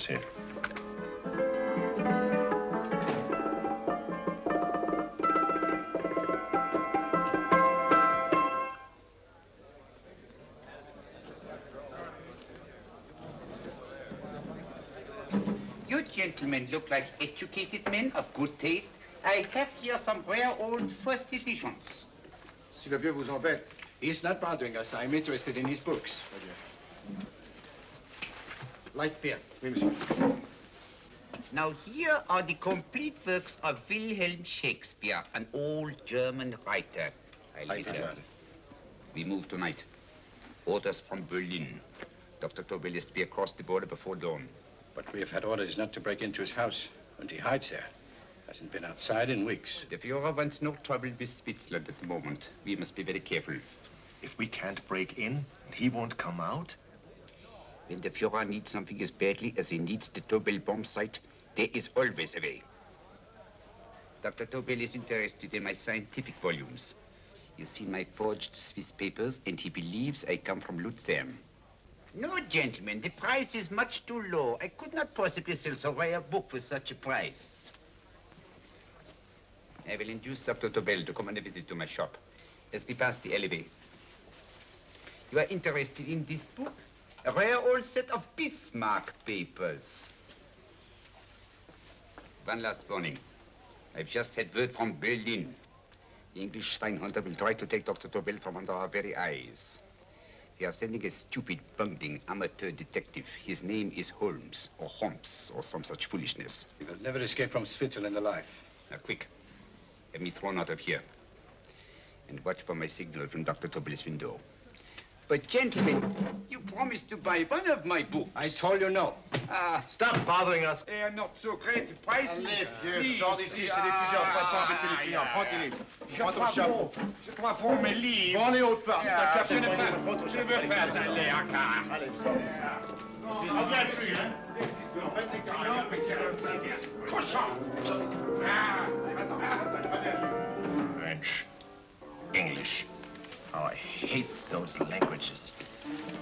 is here. You gentlemen look like educated men of good taste. I have here some rare old first editions. Si le vieux vous embête. He's not bothering us. I'm interested in his books. Light beer. Oui, monsieur. Now here are the complete works of Wilhelm Shakespeare, an old German writer. We move tonight. Orders from Berlin. Dr. Tobel is to be across the border before dawn. But we have had orders not to break into his house, and he hides there. Hasn't been outside in weeks. The Führer wants no trouble with Switzerland at the moment. We must be very careful. If we can't break in, he won't come out? When the Führer needs something as badly as he needs the Tobel bomb site, there is always a way. Dr. Tobel is interested in my scientific volumes. He's seen my forged Swiss papers, and he believes I come from Luzern. No, gentlemen, the price is much too low. I could not possibly sell so rare a book for such a price. I will induce Dr. Tobel to come on a visit to my shop as we pass the alleyway. You are interested in this book? A rare old set of Bismarck papers. One last warning. I've just had word from Berlin. The English Schweinhunter will try to take Dr. Tobel from under our very eyes. They are sending a stupid, bungling amateur detective. His name is Holmes, or some such foolishness. He will never escape from Switzerland alive. Now, quick. Have me thrown out of here. And watch for my signal from Dr. Tobel's window. But, gentlemen, you promised to buy one of my books. I told you no. Stop bothering us. They are not so great. The price Allez, vieux, sors d'ici, c'est des plusieurs. Faut pas embêter les clients. Prends tes livres. Prends ton chapeau. Je crois pour mes livres. Prends les hautes parts. C'est un café. Je veux pas aller à car. Allez, sors d'ici. Tu reviens plus, hein. En fait, les clients, mais c'est le Cochon. French, English. Oh, I hate those languages.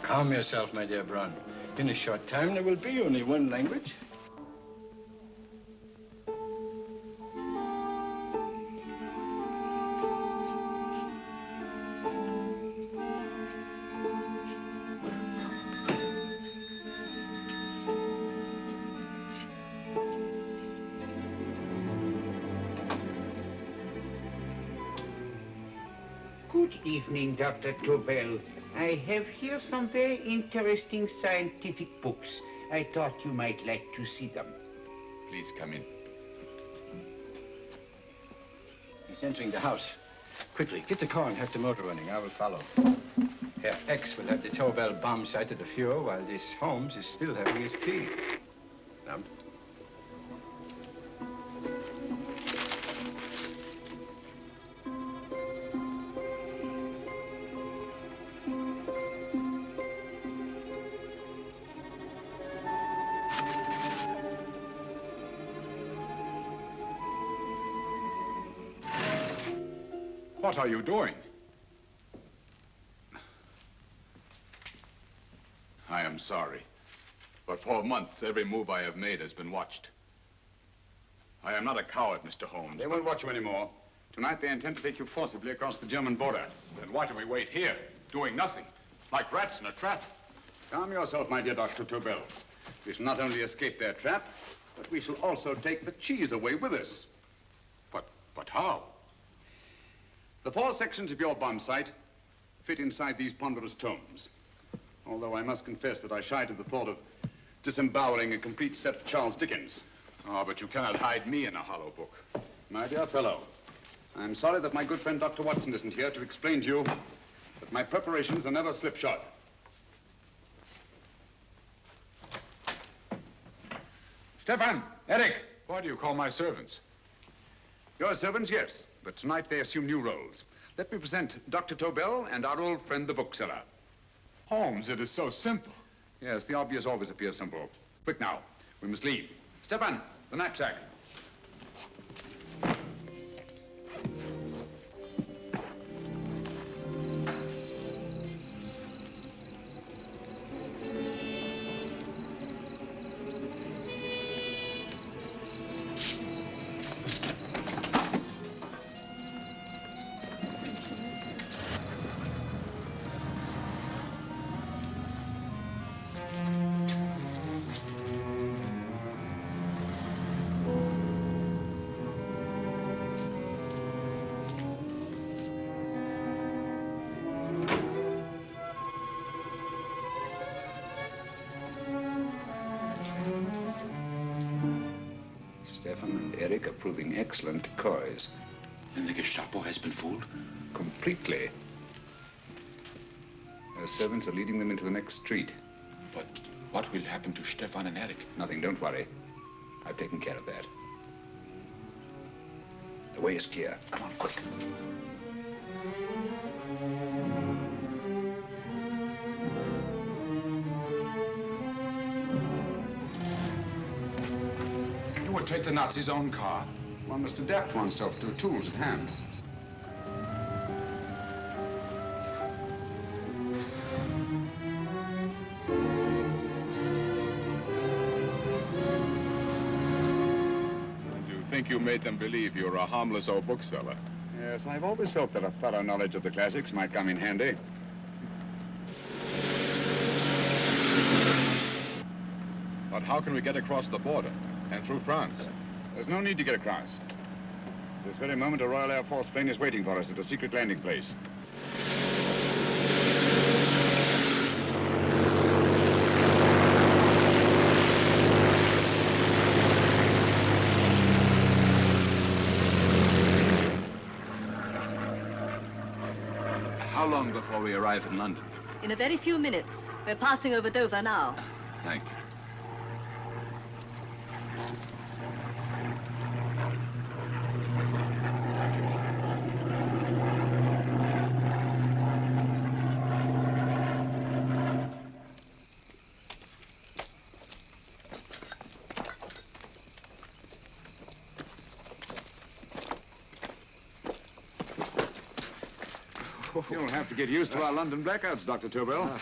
Calm yourself, my dear Braun. In a short time, there will be only one language. Good evening, Dr. Tobel. I have here some very interesting scientific books. I thought you might like to see them. Please come in. He's entering the house. Quickly, get the car and have the motor running. I will follow. Herr X will have the Tobel bomb site at the Führer while this Holmes is still having his tea. Now, what are you doing? I am sorry, but for months, every move I have made has been watched. I am not a coward, Mr. Holmes. They won't watch you anymore. Tonight, they intend to take you forcibly across the German border. Then why do we wait here, doing nothing, like rats in a trap? Calm yourself, my dear Dr. Tobel. We shall not only escape their trap, but we shall also take the cheese away with us. But how? The 4 sections of your bomb site fit inside these ponderous tomes. Although I must confess that I shied at the thought of disemboweling a complete set of Charles Dickens. Oh, but you cannot hide me in a hollow book. My dear fellow, I'm sorry that my good friend Dr. Watson isn't here to explain to you that my preparations are never slipshod. Stefan, Eric, why do you call my servants? Your servants, yes, but tonight they assume new roles. Let me present Dr. Tobel and our old friend, the bookseller. Holmes, it is so simple. Yes, the obvious always appears simple. Quick now, we must leave. Stefan, the knapsack. Eric are proving excellent decoys. And the Gestapo has been fooled? Completely. Their servants are leading them into the next street. But what will happen to Stefan and Eric? Nothing, don't worry. I've taken care of that. The way is clear. Come on, quick. You would take the Nazis' own car? One must adapt oneself to the tools at hand. You made them believe you were a harmless old bookseller. Yes, I've always felt that a thorough knowledge of the classics might come in handy. But how can we get across the border and through France? There's no need to get across. At this very moment, a Royal Air Force plane is waiting for us at a secret landing place. How long before we arrive in London? In a very few minutes. We're passing over Dover now. Thank you. You'll have to get used to our London blackouts, Dr. Tobel.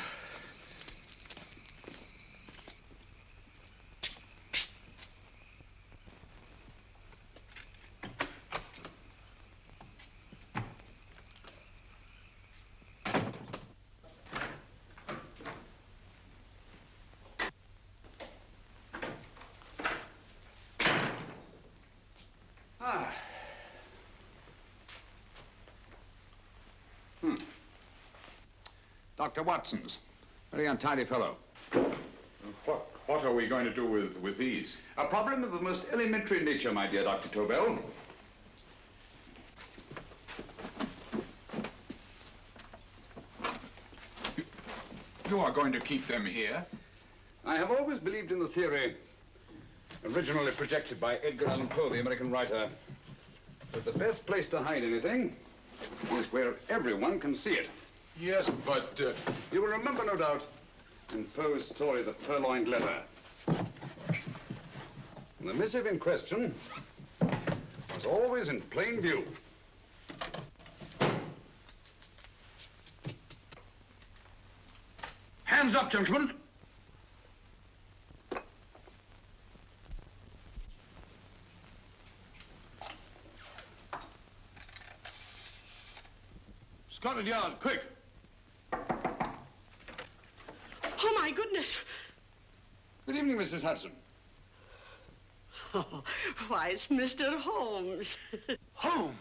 Dr. Watson's. Very untidy fellow. What are we going to do with these? A problem of the most elementary nature, my dear Dr. Tobel. You are going to keep them here? I have always believed in the theory, originally projected by Edgar Allan Poe, the American writer, that the best place to hide anything is where everyone can see it. Yes, but... You will remember, no doubt, in Poe's story, The Purloined Letter. The missive in question was always in plain view. Hands up, gentlemen. Scotland Yard, quick. Oh, my goodness. Good evening, Mrs. Hudson. Oh, why, it's Mr. Holmes. Holmes.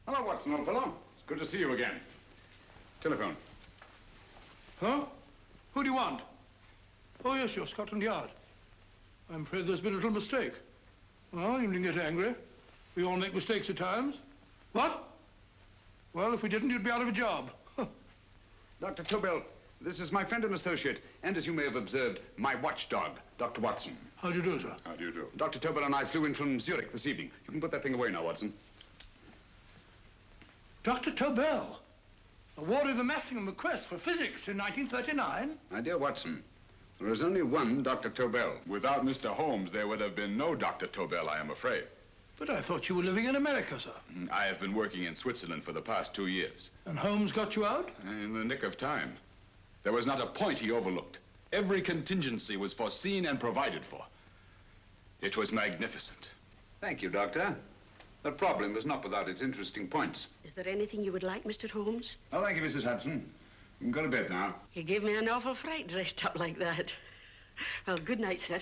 Hello, Watson, old fellow. It's good to see you again. Telephone. Huh? Who do you want? Oh, yes, you're Scotland Yard. I'm afraid there's been a little mistake. Well, you needn't get angry. We all make mistakes at times. What? Well, if we didn't, you'd be out of a job. Dr. Tobel, this is my friend and associate, and as you may have observed, my watchdog, Dr. Watson. How do you do, sir? How do you do? Dr. Tobel and I flew in from Zurich this evening. You can put that thing away now, Watson. Dr. Tobel, awarded the Massingham Bequest for physics in 1939. My dear Watson, there is only one Dr. Tobel. Without Mr. Holmes, there would have been no Dr. Tobel, I am afraid. But I thought you were living in America, sir. I have been working in Switzerland for the past 2 years. And Holmes got you out? In the nick of time. There was not a point he overlooked. Every contingency was foreseen and provided for. It was magnificent. Thank you, Doctor. The problem was not without its interesting points. Is there anything you would like, Mr. Holmes? Oh, thank you, Mrs. Hudson. You can go to bed now. You gave me an awful fright dressed up like that. Well, good night, sir.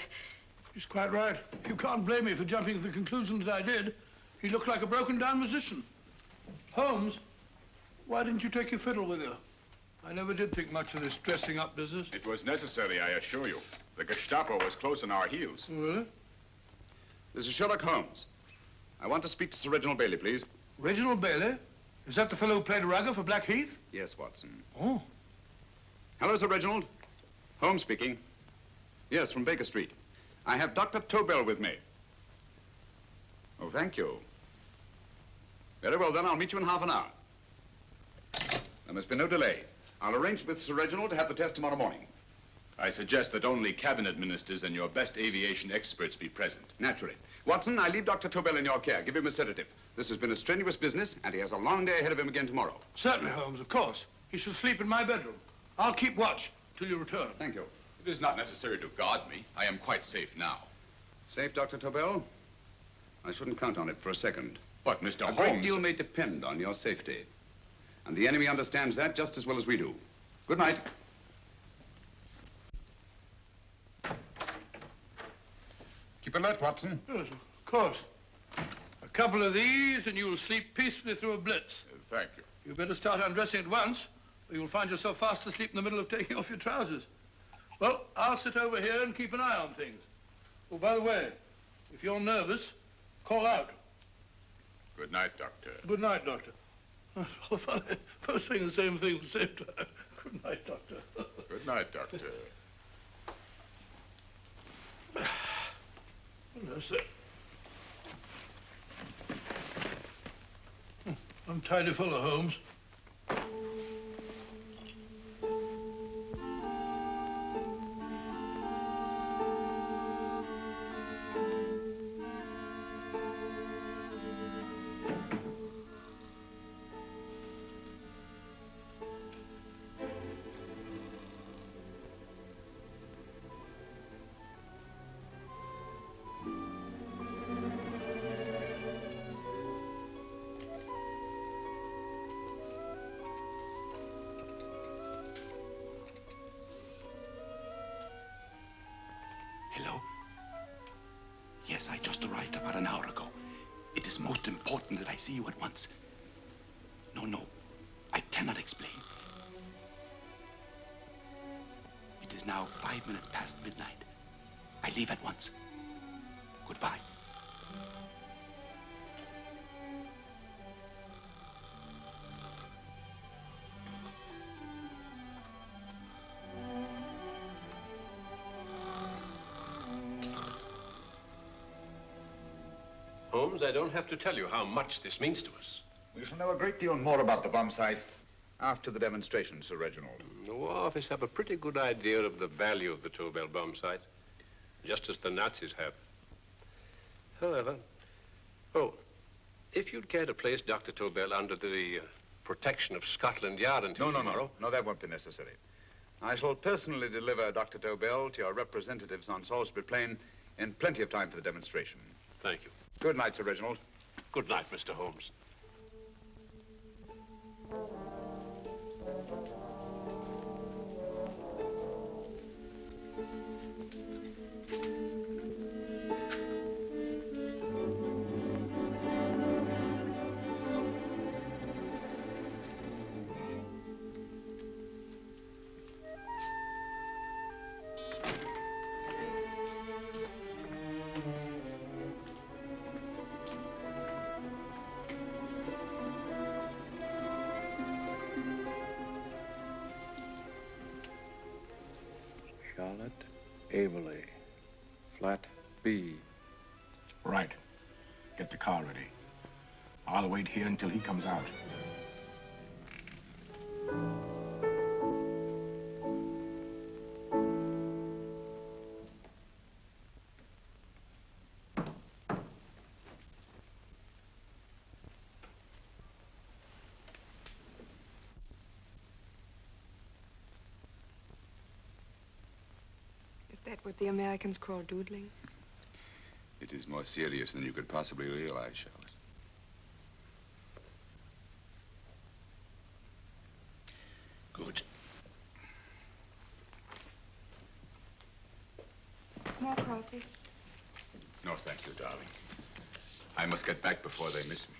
He's quite right. You can't blame me for jumping to the conclusion that I did. He looked like a broken-down musician. Holmes, why didn't you take your fiddle with you? I never did think much of this dressing-up business. It was necessary, I assure you. The Gestapo was close on our heels. Really? This is Sherlock Holmes. I want to speak to Sir Reginald Bailey, please. Reginald Bailey? Is that the fellow who played Rugger for Blackheath? Yes, Watson. Oh. Hello, Sir Reginald. Holmes speaking. Yes, from Baker Street. I have Dr. Tobel with me. Oh, thank you. Very well, then. I'll meet you in half an hour. There must be no delay. I'll arrange with Sir Reginald to have the test tomorrow morning. I suggest that only cabinet ministers and your best aviation experts be present. Naturally. Watson, I leave Dr. Tobel in your care. Give him a sedative. This has been a strenuous business, and he has a long day ahead of him again tomorrow. Certainly, Holmes, of course. He should sleep in my bedroom. I'll keep watch till you return. Thank you. It is not necessary to guard me. I am quite safe now. Safe, Dr. Tobel? I shouldn't count on it for a second. But, Mr. A Holmes... great deal may depend on your safety. And the enemy understands that just as well as we do. Good night. Keep alert, Watson. Yes, of course. A couple of these and you'll sleep peacefully through a blitz. Thank you. You better start undressing at once, or you'll find yourself fast asleep in the middle of taking off your trousers. Well, I'll sit over here and keep an eye on things. Oh, by the way, if you're nervous, call out. Good night, Doctor. Good night, Doctor. Oh, funny. Both saying the same thing at the same time. Good night, Doctor. Good night, Doctor. No, sir. I'm tidy full of Holmes. Hello? Yes, I just arrived about an hour ago. It is most important that I see you at once. No, I cannot explain. It is now 5 minutes past midnight. I leave at once. Goodbye. Holmes, I don't have to tell you how much this means to us. We shall know a great deal more about the bomb site after the demonstration, Sir Reginald. The War Office have a pretty good idea of the value of the Tobel bomb site, just as the Nazis have. However, if you'd care to place Dr. Tobel under the protection of Scotland Yard until tomorrow... No, that won't be necessary. I shall personally deliver Dr. Tobel to your representatives on Salisbury Plain in plenty of time for the demonstration. Thank you. Good night, Sir Reginald. Good night, Mr. Holmes. Charlotte Averley, flat B. Right. Get the car ready. I'll wait here until he comes out. Is that what the Americans call doodling? It is more serious than you could possibly realize, Charlotte. Good. More coffee? No, thank you, darling. I must get back before they miss me.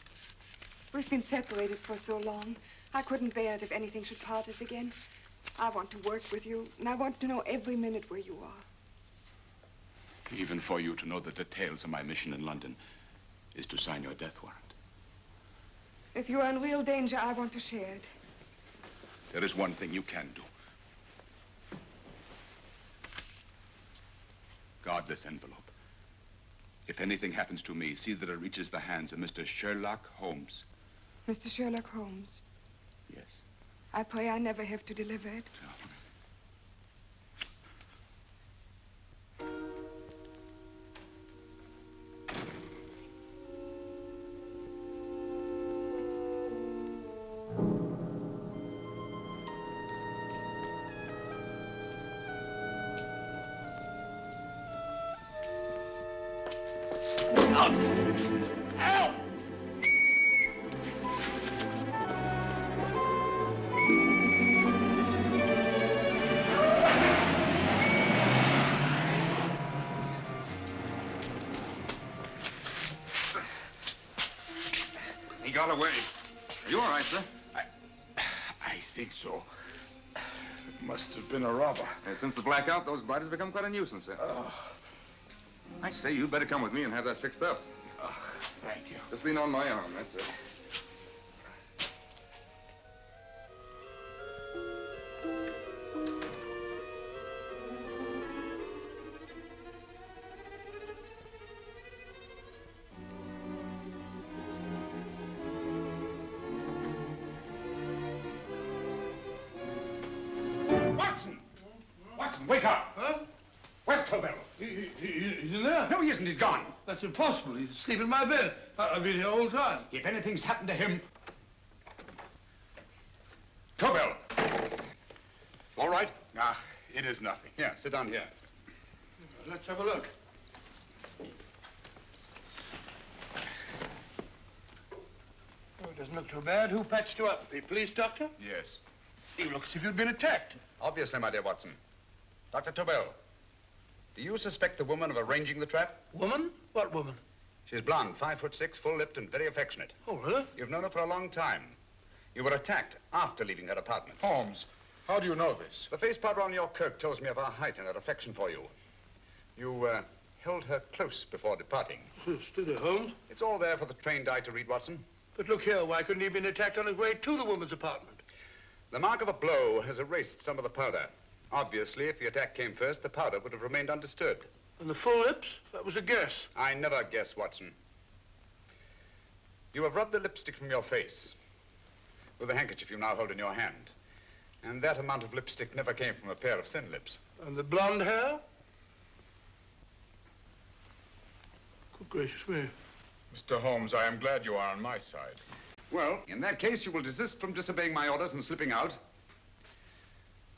We've been separated for so long. I couldn't bear it if anything should part us again. I want to work with you, and I want to know every minute where you are. Even for you to know the details of my mission in London, is to sign your death warrant. If you are in real danger, I want to share it. There is one thing you can do. Guard this envelope. If anything happens to me, see that it reaches the hands of Mr. Sherlock Holmes. Mr. Sherlock Holmes, Yes. I pray I never have to deliver it. He got away. Are you all right, sir? I think so. It must have been a robber. Since the blackout, those biters become quite a nuisance, sir. I say, you better come with me and have that fixed up. Thank you. Just lean on my arm, that's it. Watson, wake up! Huh? Where's Tobel? He's in there. No, he isn't. He's gone. That's impossible. He's asleep in my bed. I've been here all the time. If anything's happened to him... Tobel! All right? Ah, it is nothing. Yeah, sit down here. Let's have a look. Oh, it doesn't look too bad. Who patched you up? The police doctor? Yes. You look as if you'd been attacked. Obviously, my dear Watson. Dr. Tobel, do you suspect the woman of arranging the trap? Woman? What woman? She's blonde, 5'6", full-lipped, and very affectionate. Oh, really? You've known her for a long time. You were attacked after leaving her apartment. Holmes, how do you know this? The face powder on your coat tells me of her height and her affection for you. You held her close before departing. Steady, Holmes. It's all there for the trained eye to read, Watson. But look here, why couldn't he have been attacked on his way to the woman's apartment? The mark of a blow has erased some of the powder. Obviously, if the attack came first, the powder would have remained undisturbed. And the full lips? That was a guess. I never guess, Watson. You have rubbed the lipstick from your face with the handkerchief you now hold in your hand. And that amount of lipstick never came from a pair of thin lips. And the blonde hair? Good gracious me. Mr. Holmes, I am glad you are on my side. Well, in that case, you will desist from disobeying my orders and slipping out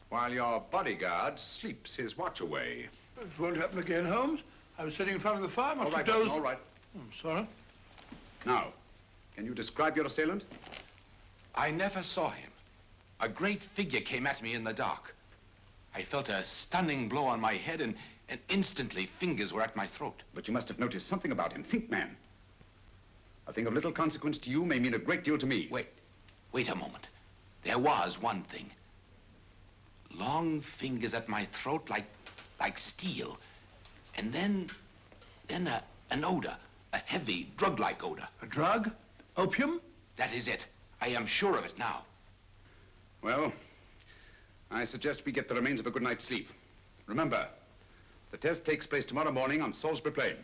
while your bodyguard sleeps his watch away. It won't happen again, Holmes. I was sitting in front of the fire. All right, Watson, all right. I'm sorry. Now, can you describe your assailant? I never saw him. A great figure came at me in the dark. I felt a stunning blow on my head, and instantly fingers were at my throat. But you must have noticed something about him. Think, man. A thing of little consequence to you may mean a great deal to me. Wait a moment. There was one thing. Long fingers at my throat like steel. And then an odor, a heavy, drug-like odor. A drug? Opium? That is it. I am sure of it now. Well, I suggest we get the remains of a good night's sleep. Remember, the test takes place tomorrow morning on Salisbury Plain.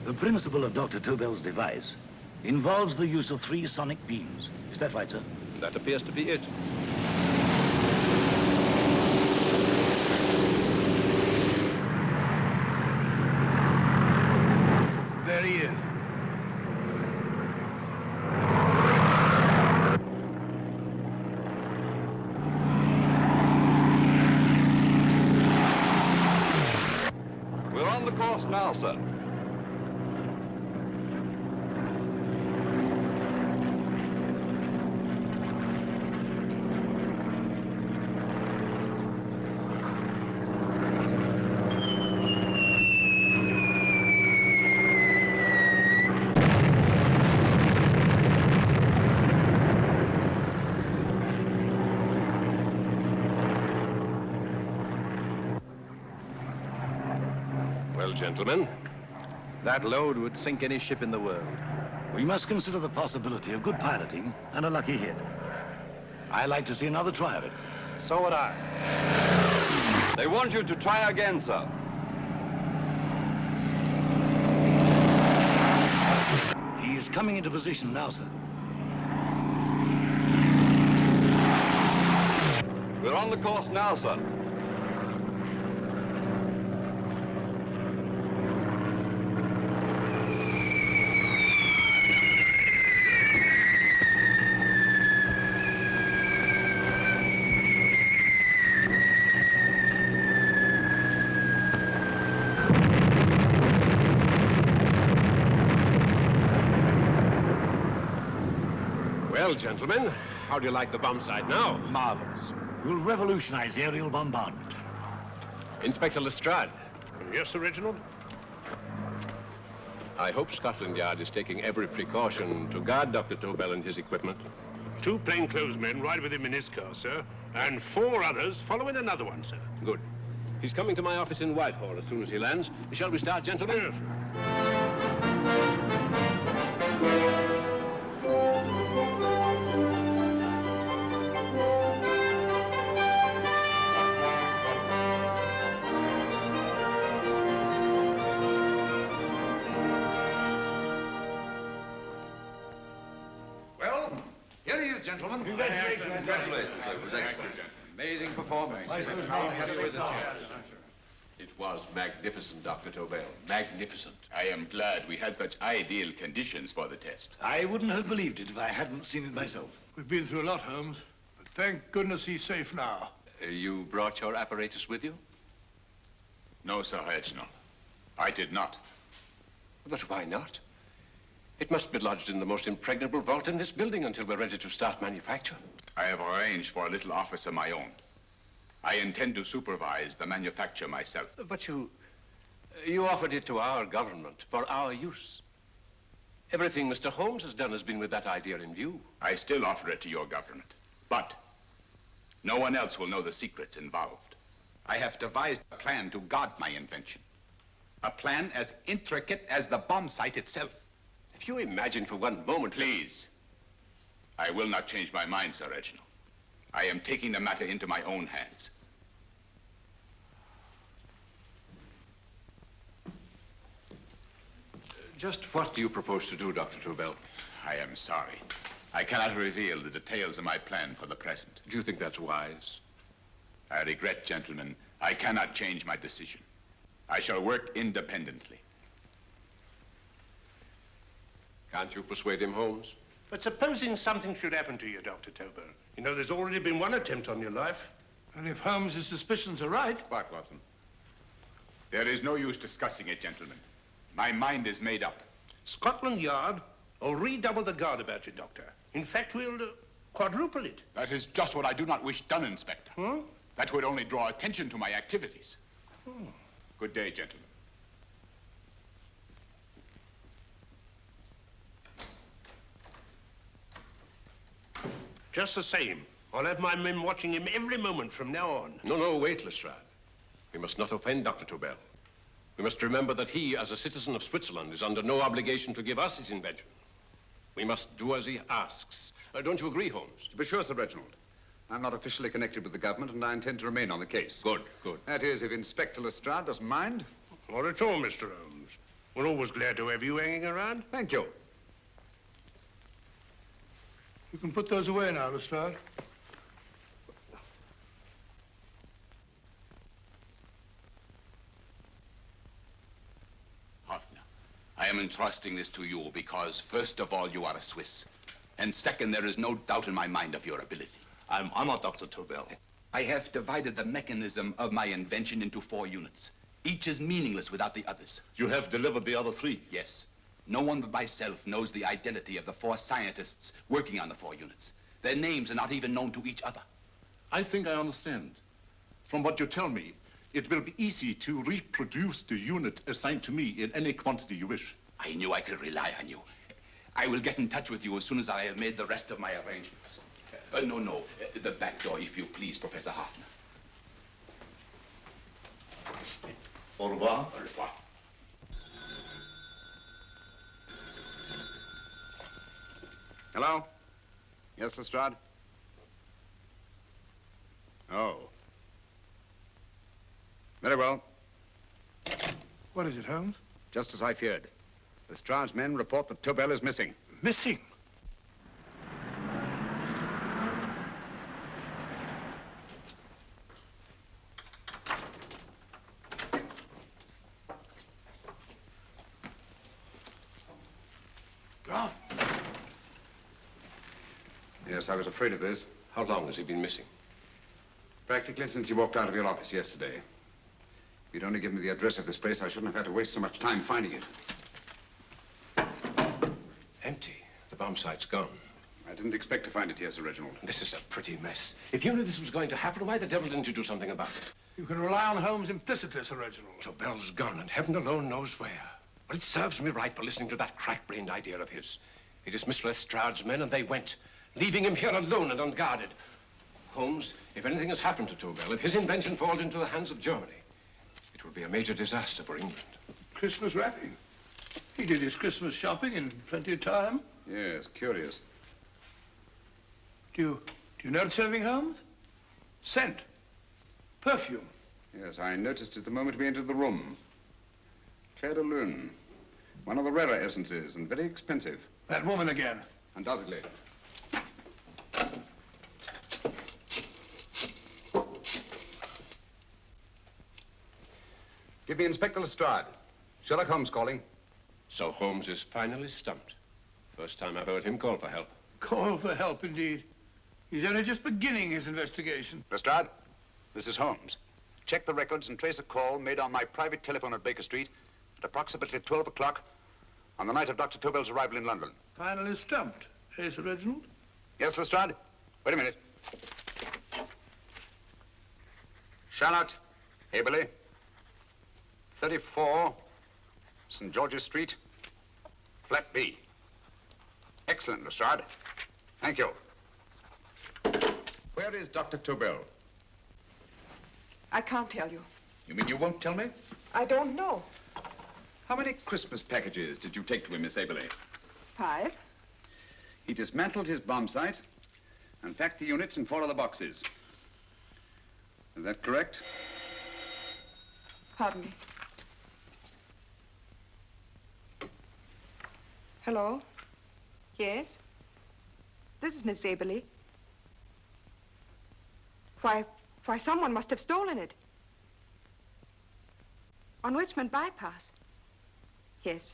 The principle of Dr. Tobel's device involves the use of 3 sonic beams. Is that right, sir? That appears to be it. There he is. We're on the course now, sir. gentlemen. That load would sink any ship in the world. We must consider the possibility of good piloting and a lucky hit. I like to see another try of it. So would I. They want you to try again, sir. He is coming into position now, sir. We're on the course now, sir. Well, gentlemen, how do you like the bomb sight now? Marvelous. We'll revolutionize aerial bombardment. Inspector Lestrade. Yes, Sir Reginald? I hope Scotland Yard is taking every precaution to guard Dr. Tobel and his equipment. 2 plainclothes men ride with him in his car, sir, and 4 others follow in another one, sir. Good. He's coming to my office in Whitehall as soon as he lands. Shall we start, gentlemen? Yes. Well, here he is, gentlemen. Congratulations, sir. It was excellent. Amazing performance. It was magnificent, Dr. Tobel. Magnificent. I am glad we had such ideal conditions for the test. I wouldn't have believed it if I hadn't seen it myself. We've been through a lot, Holmes, but thank goodness he's safe now. You brought your apparatus with you? No, Sir Reginald. I did not. But why not? It must be lodged in the most impregnable vault in this building until we're ready to start manufacture. I have arranged for a little office of my own. I intend to supervise the manufacture myself. But you offered it to our government for our use. Everything Mr. Holmes has done has been with that idea in view. I still offer it to your government, but no one else will know the secrets involved. I have devised a plan to guard my invention. A plan as intricate as the bomb sight itself. If you imagine for one moment... Please. I will not change my mind, Sir Reginald. I am taking the matter into my own hands. Just what do you propose to do, Dr. Tobel? I am sorry. I cannot reveal the details of my plan for the present. Do you think that's wise? I regret, gentlemen, I cannot change my decision. I shall work independently. Can't you persuade him, Holmes? But supposing something should happen to you, Dr. Tobel. You know, there's already been one attempt on your life. And if Holmes' suspicions are right... What, Watson? There is no use discussing it, gentlemen. My mind is made up. Scotland Yard will redouble the guard about you, Doctor. In fact, we'll quadruple it. That is just what I do not wish done, Inspector. Huh? That would only draw attention to my activities. Good day, gentlemen. Just the same, I'll have my men watching him every moment from now on. No, wait, Lestrade. We must not offend Dr. Tobel. We must remember that he, as a citizen of Switzerland, is under no obligation to give us his invention. We must do as he asks. Don't you agree, Holmes? To be sure, Sir Reginald. I'm not officially connected with the government, and I intend to remain on the case. Good. That is, if Inspector Lestrade doesn't mind. Not at all, Mr. Holmes. We're always glad to have you hanging around. Thank you. You can put those away now, Lestrade. Hoffner, I am entrusting this to you because, first of all, you are a Swiss. And second, there is no doubt in my mind of your ability. I'm honored, Dr. Tobel. I have divided the mechanism of my invention into 4 units. Each is meaningless without the others. You have delivered the other 3. Yes. No one but myself knows the identity of the 4 scientists working on the 4 units. Their names are not even known to each other. I think I understand. From what you tell me, it will be easy to reproduce the unit assigned to me in any quantity you wish. I knew I could rely on you. I will get in touch with you as soon as I have made the rest of my arrangements. No. The back door, if you please, Professor Hoffner. Au revoir. Au revoir. Hello? Yes, Lestrade? Oh. Very well. What is it, Holmes? Just as I feared. Lestrade's men report that Tobel is missing. Missing? Gone. Yes, I was afraid of this. How long has he been missing? Practically since he walked out of your office yesterday. If you'd only given me the address of this place, I shouldn't have had to waste so much time finding it. Empty. The bomb site's gone. I didn't expect to find it here, Sir Reginald. This is a pretty mess. If you knew this was going to happen, why the devil didn't you do something about it? You can rely on Holmes implicitly, Sir Reginald. Tobel's gone, and heaven alone knows where. Well, it serves me right for listening to that crack-brained idea of his. He dismissed Lestrade's men, and they went, leaving him here alone and unguarded. Holmes, if anything has happened to Tobel, if his invention falls into the hands of Germany, it will be a major disaster for England. Christmas wrapping. He did his Christmas shopping in plenty of time. Yes, curious. Do you notice anything, Holmes? Scent. Perfume. Yes, I noticed it the moment we entered the room. Clair de Lune. One of the rarer essences, and very expensive. That woman again. Undoubtedly. Give me Inspector Lestrade. Sherlock Holmes calling. So Holmes is finally stumped. First time I've heard him call for help. Call for help, indeed. He's only just beginning his investigation. Lestrade, this is Holmes. Check the records and trace a call made on my private telephone at Baker Street at approximately 12 o'clock on the night of Dr. Tobel's arrival in London. Finally stumped, eh, Sir Reginald? Yes, Lestrade? Wait a minute. Charlotte, Haberley, 34, St. George's Street, flat B. Excellent, Lestrade. Thank you. Where is Dr. Tobel? I can't tell you. You mean you won't tell me? I don't know. How many Christmas packages did you take to him, Miss Haberley? 5. He dismantled his bomb site and packed the units in 4 other boxes. Is that correct? Pardon me. Hello? Yes? This is Miss Haberley. Why, someone must have stolen it. On Richmond Bypass. Yes.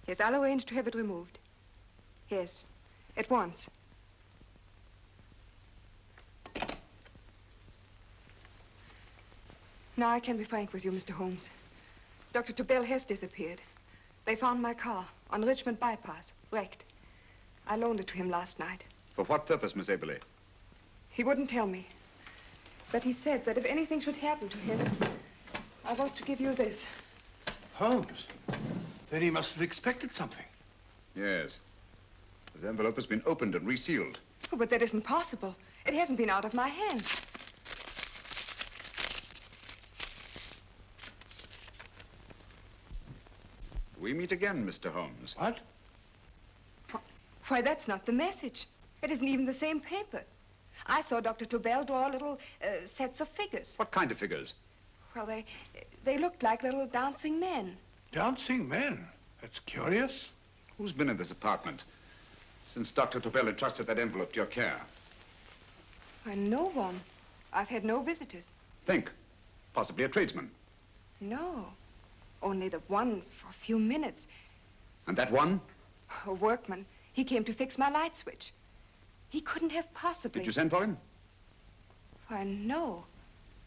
Yes, I'll arrange to have it removed. Yes, at once. Now I can be frank with you, Mr. Holmes. Dr. Tobel has disappeared. They found my car on Richmond Bypass, wrecked. I loaned it to him last night. For what purpose, Miss Haberley? He wouldn't tell me. But he said that if anything should happen to him, I was to give you this. Holmes? Then he must have expected something. Yes. This envelope has been opened and resealed. Oh, but that isn't possible. It hasn't been out of my hands. We meet again, Mr. Holmes. What? Why, that's not the message. It isn't even the same paper. I saw Dr. Tobel draw little sets of figures. What kind of figures? Well, they looked like little dancing men. Dancing men? That's curious. Who's been in this apartment since Dr. Tobel entrusted that envelope to your care? Why, no one. I've had no visitors. Think. Possibly a tradesman. No. Only the one for a few minutes. And that one? A workman. He came to fix my light switch. He couldn't have possibly... Did you send for him? Why, no.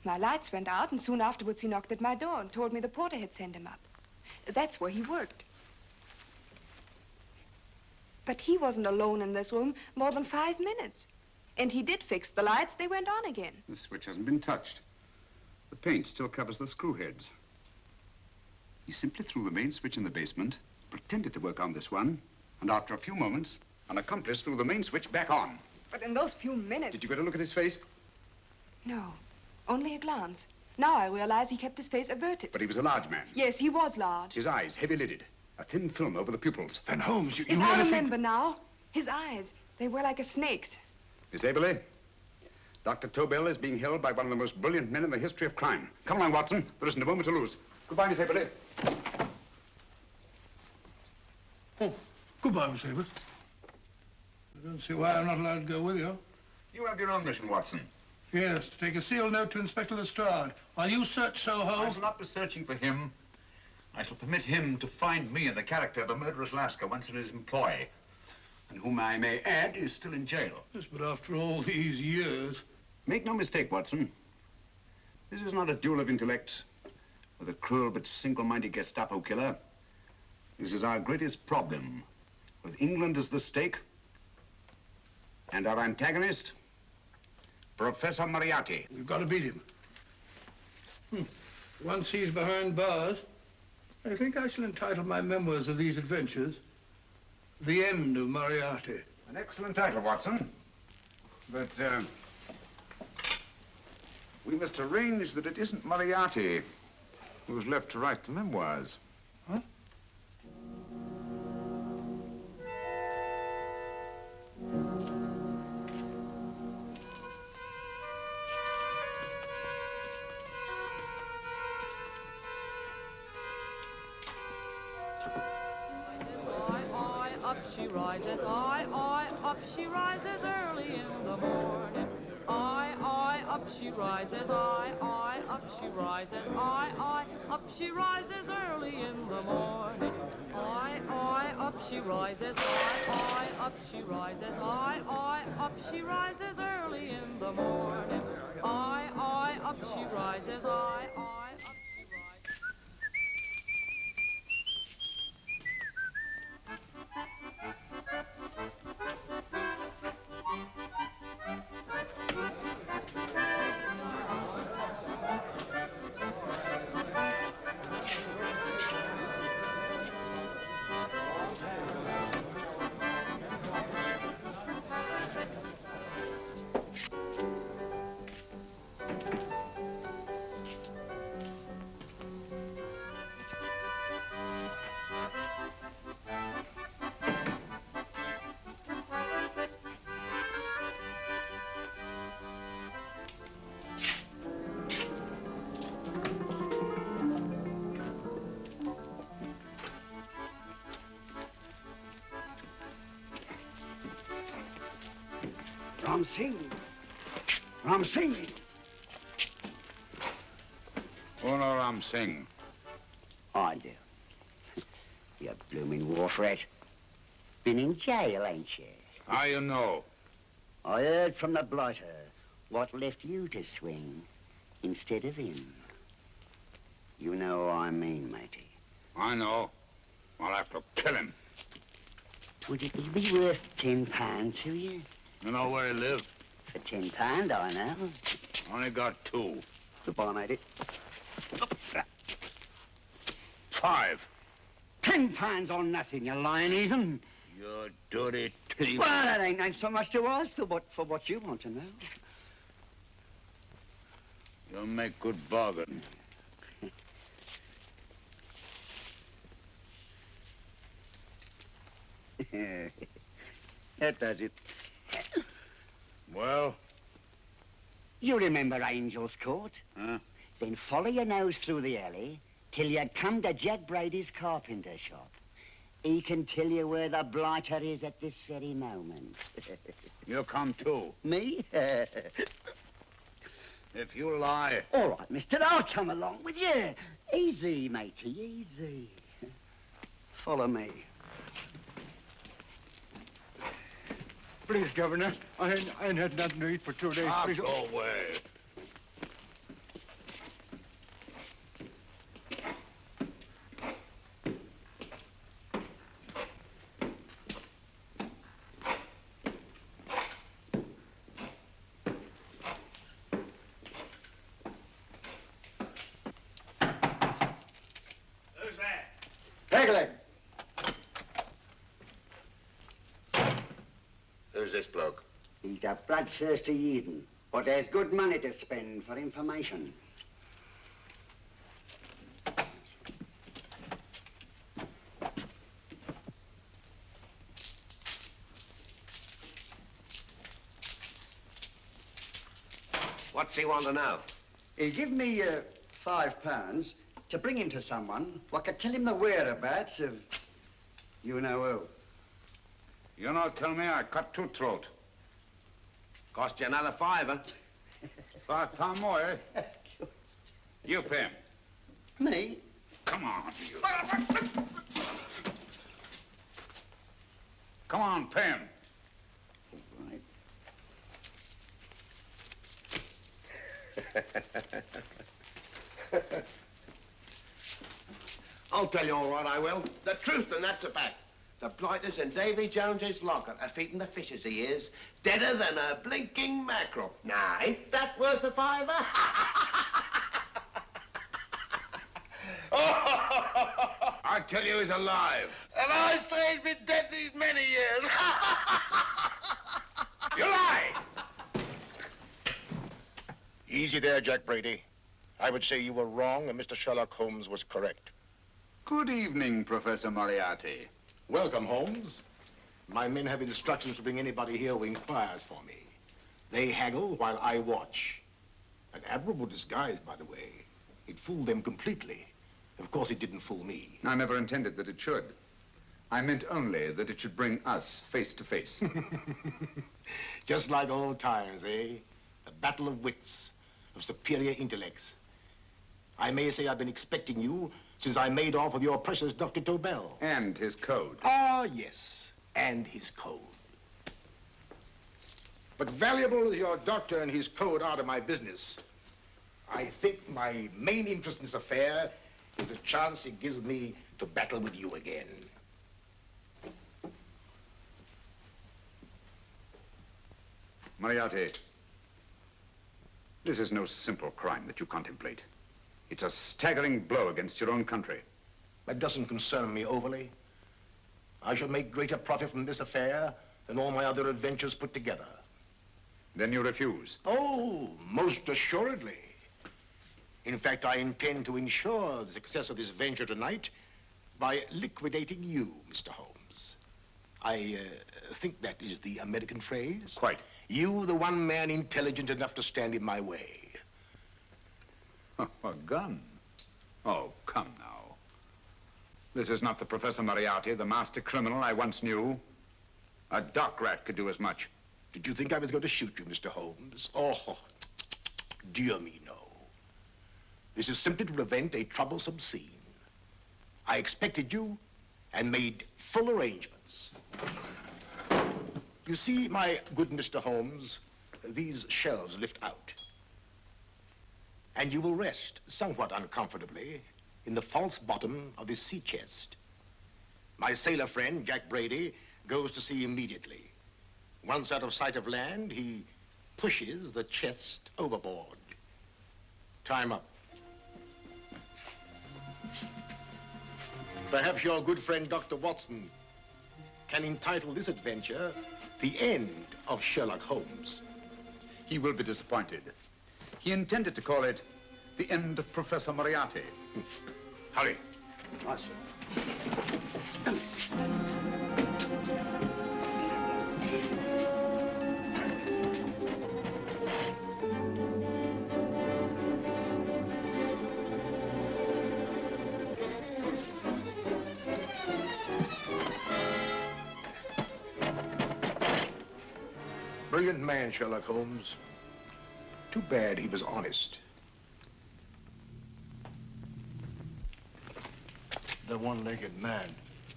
My lights went out, and soon afterwards he knocked at my door and told me the porter had sent him up. That's where he worked. But he wasn't alone in this room more than 5 minutes. And he did fix the lights. They went on again. The switch hasn't been touched. The paint still covers the screw heads. He simply threw the main switch in the basement, pretended to work on this one, and after a few moments, an accomplice threw the main switch back on. But in those few minutes... Did you get a look at his face? No, only a glance. Now I realize he kept his face averted. But he was a large man. Yes, he was large. His eyes heavy-lidded, a thin film over the pupils. Then Holmes, you I remember now. His eyes, They were like a snake's. Miss Aberley, Dr. Tobel is being held by one of the most brilliant men in the history of crime. Come along, Watson. There isn't a moment to lose. Goodbye, Miss Aberley. Oh, goodbye, Miss Aberley. I don't see why I'm not allowed to go with you. You have your own mission, Watson. Yes, to take a sealed note to Inspector Lestrade. While you search Soho... I shall not be searching for him. I shall permit him to find me in the character of a murderous Lascar once in his employ, and whom I may add is still in jail. Yes, but after all these years... Make no mistake, Watson. This is not a duel of intellects with a cruel but single-minded Gestapo killer. This is our greatest problem, with England as the stake, and our antagonist, Professor Moriarty. We've got to beat him. Once he's behind bars, I think I shall entitle my memoirs of these adventures, The End of Moriarty. An excellent title, Watson. But, we must arrange that it isn't Moriarty who's left to write the memoirs. Huh? Up she rises, I, up she rises early in the morning. I, up she rises, I, up she rises, I, up she rises early in the morning. I, up she rises, I, up she rises, I, up she rises early in the morning. I, up she rises, I, up she rises. Ram Singh. Ram Singh. Oh, no, Ram Singh. I do. You blooming wharf rat. Been in jail, ain't you? How you know? I heard from the blighter what left you to swing instead of him. You know what I mean, matey. I know. I'll have to kill him. Would it be worth £10 to you? You know where he lives? For £10, I know. Only got 2. Goodbye, matey. 5. £10 on nothing, you lying heathen. You dirty thief. Well, that ain't so much to ask for what you want to know. You'll make good bargain. That does it. Well? You remember Angel's Court? Huh? Then follow your nose through the alley till you come to Jack Brady's carpenter shop. He can tell you where the blighter is at this very moment. You come too. Me? If you lie... All right, mister, I'll come along with you. Easy, matey, easy. Follow me. Please, Governor, I ain't had nothing to eat for 2 days. Please. Go away. Who's that? Pegleg. Who's this bloke? He's a bloodthirsty heathen, but there's good money to spend for information. What's he want to know? He give me £5 to bring him to someone what could tell him the whereabouts of you-know-who. You not tell me I cut two throat. Cost you another £5. £5 more, eh? You pay him. Me? Come on, you. Come on, pay him. Right. I'll tell you all right, I will. The truth, and that's a fact. The blighters in Davy Jones's locker are feeding the fishes, he is. Deader than a blinking mackerel. Now, ain't that worth a £5? I tell you he's alive. And I say he's been dead these many years. You lie! Easy there, Jack Brady. I would say you were wrong and Mr. Sherlock Holmes was correct. Good evening, Professor Moriarty. Welcome, Holmes. My men have instructions to bring anybody here who inquires for me. They haggle while I watch. An admirable disguise, by the way. It fooled them completely. Of course, it didn't fool me. I never intended that it should. I meant only that it should bring us face to face. Just like old times, eh? A battle of wits, of superior intellects. I may say I've been expecting you since I made off with your precious Dr. Tobel. And his code. Ah, yes, and his code. But valuable as your doctor and his code are to my business, I think my main interest in this affair is the chance it gives me to battle with you again. Moriarty, this is no simple crime that you contemplate. It's a staggering blow against your own country. That doesn't concern me overly. I shall make greater profit from this affair than all my other adventures put together. Then you refuse? Oh, most assuredly. In fact, I intend to ensure the success of this venture tonight by liquidating you, Mr. Holmes. I think that is the American phrase. Quite. You, the one man intelligent enough to stand in my way. A gun? Oh, come now. This is not the Professor Moriarty, the master criminal I once knew. A dock rat could do as much. Did you think I was going to shoot you, Mr. Holmes? Oh, dear me, no. This is simply to prevent a troublesome scene. I expected you and made full arrangements. You see, my good Mr. Holmes, these shelves lift out. And you will rest somewhat uncomfortably in the false bottom of this sea chest. My sailor friend, Jack Brady, goes to sea immediately. Once out of sight of land, he pushes the chest overboard. Time up. Perhaps your good friend, Dr. Watson, can entitle this adventure The End of Sherlock Holmes. He will be disappointed. He intended to call it The End of Professor Moriarty. Hurry. Right, sir. Brilliant man, Sherlock Holmes. Too bad he was honest. The one-legged man.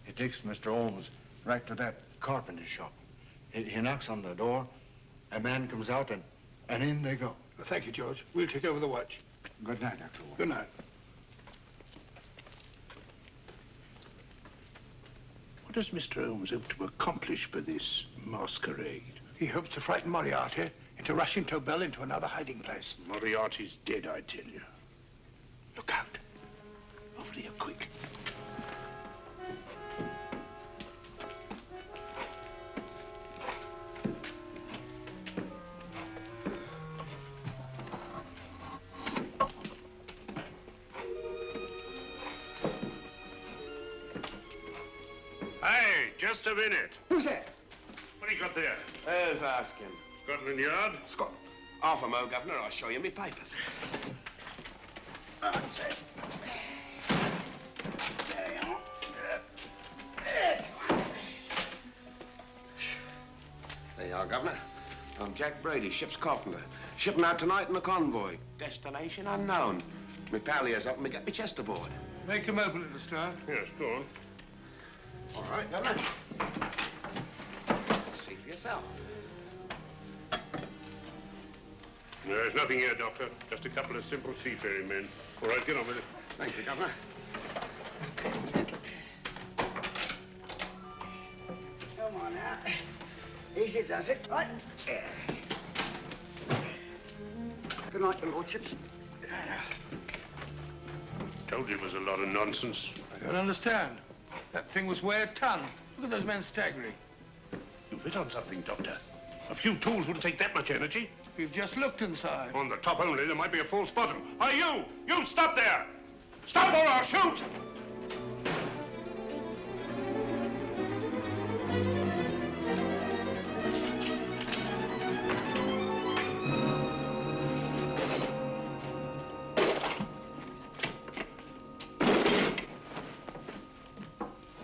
He takes Mr. Holmes right to that carpenter shop. He knocks on the door, a man comes out, and in they go. Well, thank you, George. We'll take over the watch. Good night, Dr. Holmes. Good night. What does Mr. Holmes hope to accomplish by this masquerade? He hopes to frighten Moriarty into rushing Tobel into another hiding place. Moriarty's dead, I tell you. Look out. Over here, quick. Hey, just a minute. Who's that? What do you got there? Who's asking? Scotland Yard? Half a mo, Governor. I'll show you me papers. That's it. There you are. There you are, Governor. I'm Jack Brady, ship's carpenter. Shipping out tonight in a convoy. Destination unknown. My pal here's helping me get my chest aboard. Make them open it, Lestrade. Yes, go on. All right, Governor. See for yourself. There's nothing here, Doctor. Just a couple of simple seafaring men. All right, get on with it. Thank you, Governor. Come on now. Easy does it, right? Good night, your lordships. Told you it was a lot of nonsense. I don't understand. That thing was weigh a ton. Look at those men staggering. You've hit on something, Doctor. A few tools wouldn't take that much energy. We've just looked inside. On the top only, there might be a false bottom. Hey, you! You stop there! Stop or I'll shoot!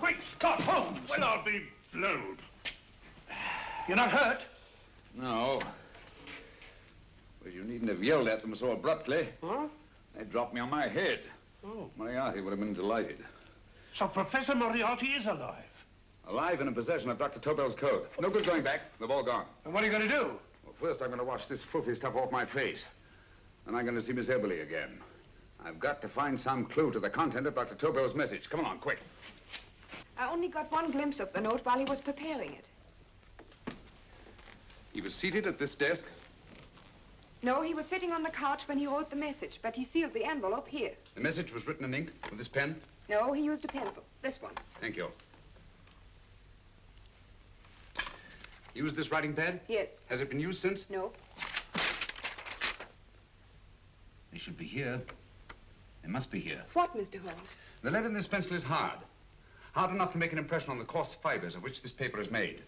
Great Scott, Holmes! Well, I'll be blowed. You're not hurt? No. Well, you needn't have yelled at them so abruptly. Huh? They dropped me on my head. Oh. Moriarty would have been delighted. So Professor Moriarty is alive? Alive and in possession of Dr. Tobel's code. No good going back. They've all gone. And what are you going to do? Well, first I'm going to wash this filthy stuff off my face. Then I'm going to see Miss Eberly again. I've got to find some clue to the content of Dr. Tobel's message. Come along, quick. I only got one glimpse of the note while he was preparing it. He was seated at this desk. No, he was sitting on the couch when he wrote the message, but he sealed the envelope here. The message was written in ink with this pen? No, he used a pencil. This one. Thank you. Used this writing pad? Yes. Has it been used since? No. They should be here. They must be here. What, Mr. Holmes? The lead in this pencil is hard. Hard enough to make an impression on the coarse fibers of which this paper is made.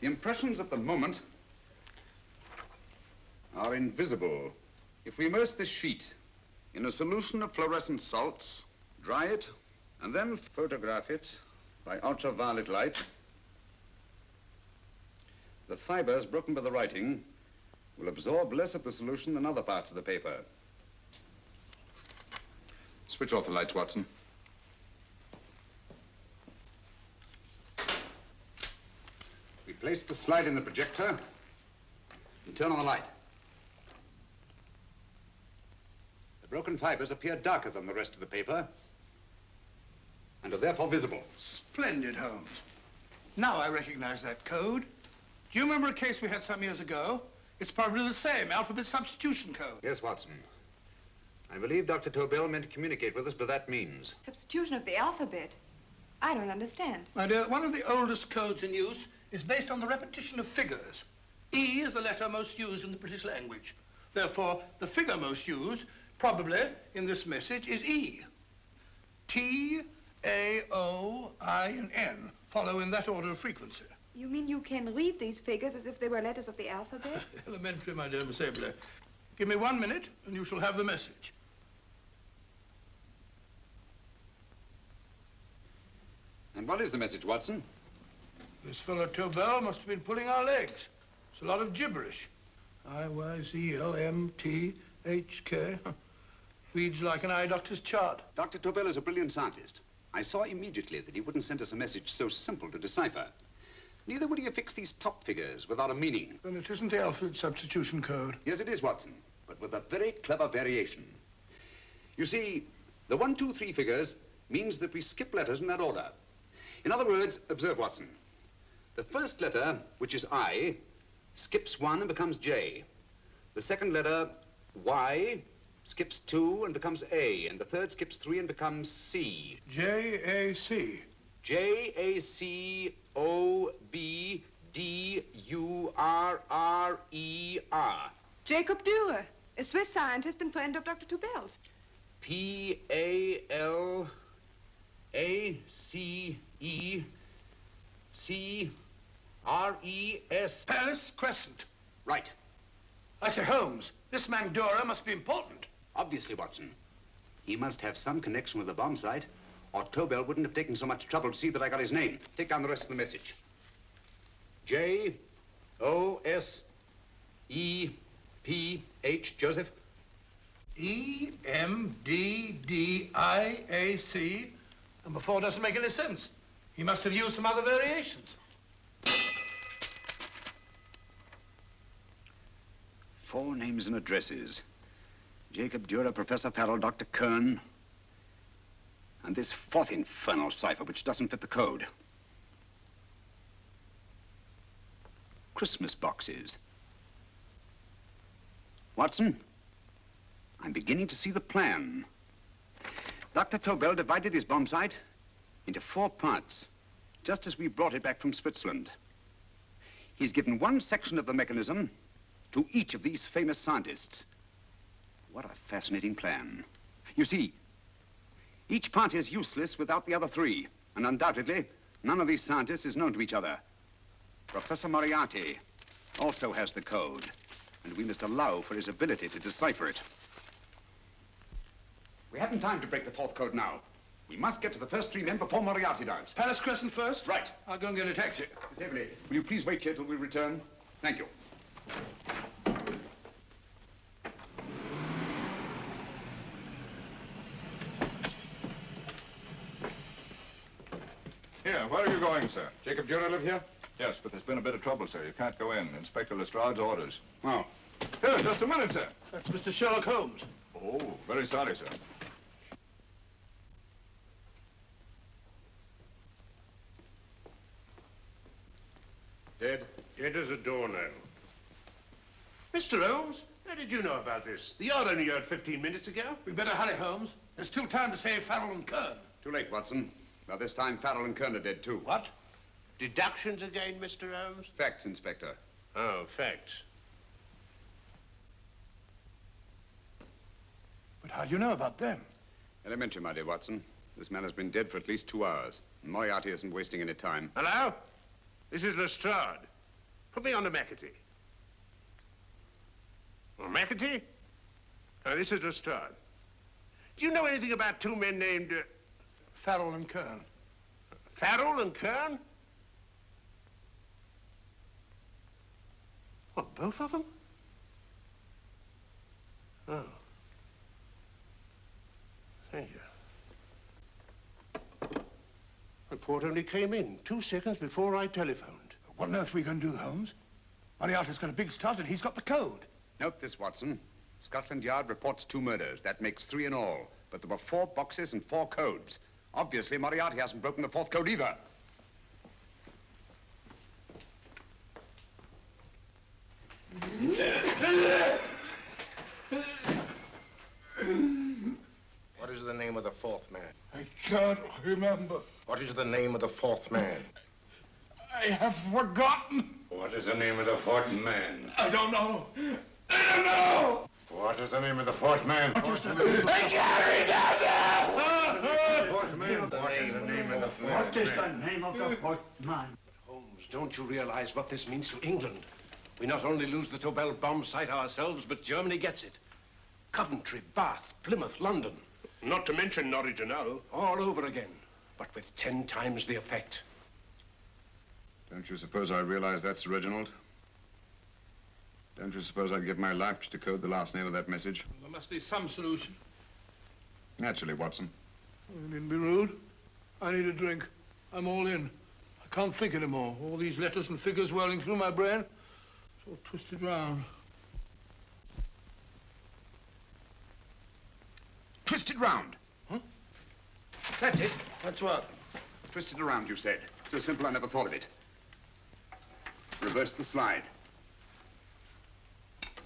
The impressions at the moment are invisible. If we immerse this sheet in a solution of fluorescent salts, dry it, and then photograph it by ultraviolet light, the fibers broken by the writing will absorb less of the solution than other parts of the paper. Switch off the lights, Watson. We place the slide in the projector and turn on the light. The broken fibers appear darker than the rest of the paper and are therefore visible. Splendid, Holmes. Now I recognize that code. Do you remember a case we had some years ago? It's probably the same, alphabet substitution code. Yes, Watson. I believe Dr. Tobel meant to communicate with us by that means. Substitution of the alphabet? I don't understand. My dear, one of the oldest codes in use is based on the repetition of figures. E is the letter most used in the British language. Therefore, the figure most used, probably in this message, is E. T, A, O, I, and N follow in that order of frequency. You mean you can read these figures as if they were letters of the alphabet? Elementary, my dear Miss Abler. Give me 1 minute, and you shall have the message. And what is the message, Watson? This fellow Tobel must have been pulling our legs. It's a lot of gibberish. I-Y-Z-L-M-T-H-K. Reads like an eye doctor's chart. Dr. Tobel is a brilliant scientist. I saw immediately that he wouldn't send us a message so simple to decipher. Neither would he affix these top figures without a meaning. Then it isn't the alphabet substitution code. Yes, it is, Watson, but with a very clever variation. You see, the 1, 2, 3 figures means that we skip letters in that order. In other words, observe, Watson. The first letter, which is I, skips 1 and becomes J. The second letter, Y, skips 2 and becomes A. And the third skips 3 and becomes C. J-A-C. J-A-C-O-B-D-U-R-R-E-R. Jacob Dürer, a Swiss scientist and friend of Dr. Tobel's. P-A-L-A-C-E-C-R-E-S. Paris Crescent. Right. I say, Holmes, this man Dora must be important. Obviously, Watson. He must have some connection with the bomb site, or Tobel wouldn't have taken so much trouble to see that I got his name. Take down the rest of the message. J-O-S-E-P-H, Joseph. E-M-D-D-I-A-C. Number 4 doesn't make any sense. He must have used some other variations. 4 names and addresses. Jacob Dura, Professor Farrell, Dr. Kern, and this 4th infernal cipher, which doesn't fit the code. Christmas boxes. Watson, I'm beginning to see the plan. Dr. Tobel divided his bomb site into 4 parts, just as we brought it back from Switzerland. He's given one section of the mechanism to each of these famous scientists. What a fascinating plan. You see, each part is useless without the other 3, and undoubtedly, none of these scientists is known to each other. Professor Moriarty also has the code, and we must allow for his ability to decipher it. We haven't time to break the 4th code now. We must get to the first 3 men before Moriarty does. Palace Crescent first? Right. I'll go and get a taxi. Miss Evelyn, will you please wait here till we return? Thank you. Here, where are you going, sir? Jacob Dura live here? Yes, but there's been a bit of trouble, sir. You can't go in. Inspector Lestrade's orders. Oh. Here, just a minute, sir. That's Mr. Sherlock Holmes. Oh, very sorry, sir. Dead? Dead as a doornail. Mr. Holmes, how did you know about this? The yard only heard 15 minutes ago. We better hurry, Holmes. There's still time to save Farrell and Kern. Too late, Watson. By this time, Farrell and Kern are dead, too. What? Deductions again, Mr. Holmes? Facts, Inspector. Oh, facts. But how do you know about them? Elementary, my dear Watson. This man has been dead for at least 2 hours. Moriarty isn't wasting any time. Hello? This is Lestrade. Put me on to McAtee. Oh, McAtee? Oh, this is Lestrade. Do you know anything about 2 men named... Farrell and Kern. Farrell and Kern? What, both of them? Oh. Thank you. Report only came in 2 seconds before I telephoned. What on earth are we going to do, Holmes? Moriarty's got a big start and he's got the code. Note this, Watson. Scotland Yard reports 2 murders. That makes 3 in all. But there were 4 boxes and 4 codes. Obviously, Moriarty hasn't broken the 4th code either. What is the name of the 4th man? I can't remember. What is the name of the 4th man? I have forgotten. What is the name of the 4th man? I don't know. I don't know. What is the name of the 4th man? I can't remember. What is the name of the 4th man? What is the name of the 4th man? Holmes, don't you realize what this means to England? We not only lose the Tobel bomb site ourselves, but Germany gets it. Coventry, Bath, Plymouth, London. Not to mention Norwich and Hull. All over again, but with 10 times the effect. Don't you suppose I realize that's Reginald? Don't you suppose I'd give my life to decode the last name of that message? There must be some solution. Naturally, Watson. You needn't be rude. I need a drink. I'm all in. I can't think anymore. All these letters and figures whirling through my brain. It's all twisted round. Twisted round. Huh? That's it. That's what? Twisted around, you said. So simple, I never thought of it. Reverse the slide.